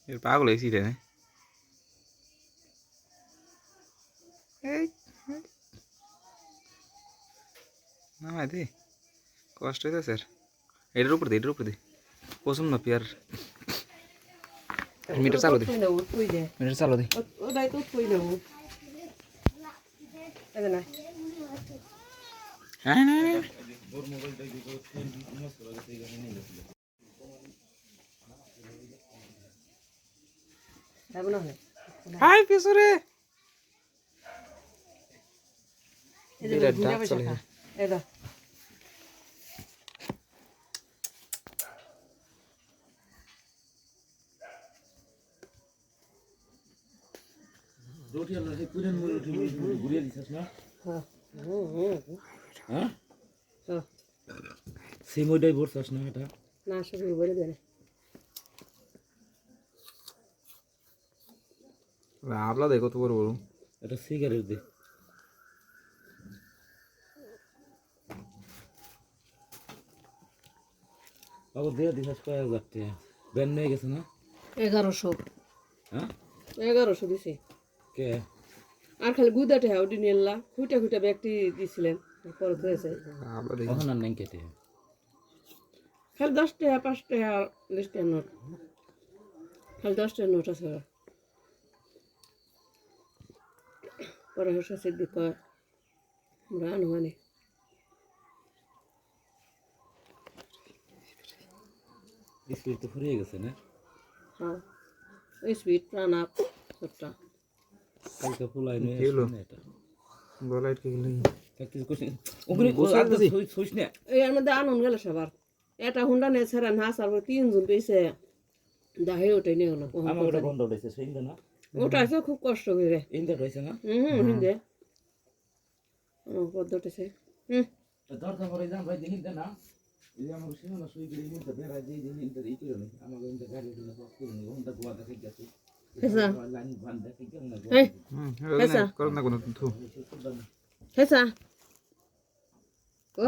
এর পাগল হয়েছি রে এই না ভাই দে কষ্ট হইতে স্যার এটার উপর দে পছন্দ না পিয়ার মিটার চালু দে মিটার চালু দে ওটাই তো কই দেবো এই না হ্যাঁ না যাবো না হাই পিছরে এই যে ঘুরে বসে খা এই দাও রোটি আলো সেই পুরেন মুড়ি ঘুরিয়ে দিছিস না হ্যাঁ হ্যাঁ হ্যাঁ সেই মইটাই ভরছস না এটা না সবই বলে দেন আপলা দেখো তো বড় বড় এটা সিগারেট দে বাবু দিয়ে দিছিস কয়েক যাচ্ছে ব্যান নিয়ে গেছে না 1100 হ্যাঁ 1100 দিছে কে আর খালি গুদা ঠে ওডি নিলা খুঁটা খুঁটা ব্যক্তি দিছিলেন পরে তো এসে আপলা দেখো কখন আর নাই কেটে খালি 10 টাকা 5 টাকা লিস্টের নোট খালি 10 টাকার নোট আছে পরে হসে সিদ্ধি কয় আমরা আনুমানে স্পিড তো ফুরিয়ে গেছে না হ্যাঁ এই সুইট প্রাণা সবটা কালকে ফুলাই নিয়ে কি হলো? এটা গলায় কি গেল কিছু করছিস ওখানে গোসল দিছি। ছুঁইস না এর মধ্যে আনন্দ গেল সবার এটা হুন্ডা নিয়ে ছাড়া না সারবার 3 জন পেয়েছে দাহে ওটাই নিয়ে গেলো আমার ওটা বন্ধ হয়েছে সেই না ওটা আছে খুব কষ্ট করে ইন্দা হয়েছে না হিন্দে পদ্ধতিছে দরজা করে যান ভাই দেখি না এই যে আমার শুনো না সুই করে নিতে বেড়া যেই দিন ইন্টার এই করে নি আমার ইন্টার গাড়ি দিলে সব করে নি ওটা গোয়া দেখে গেছে হেসা লাইন ভান দেখে গেল না এই করো না কোনো থু হেসা ও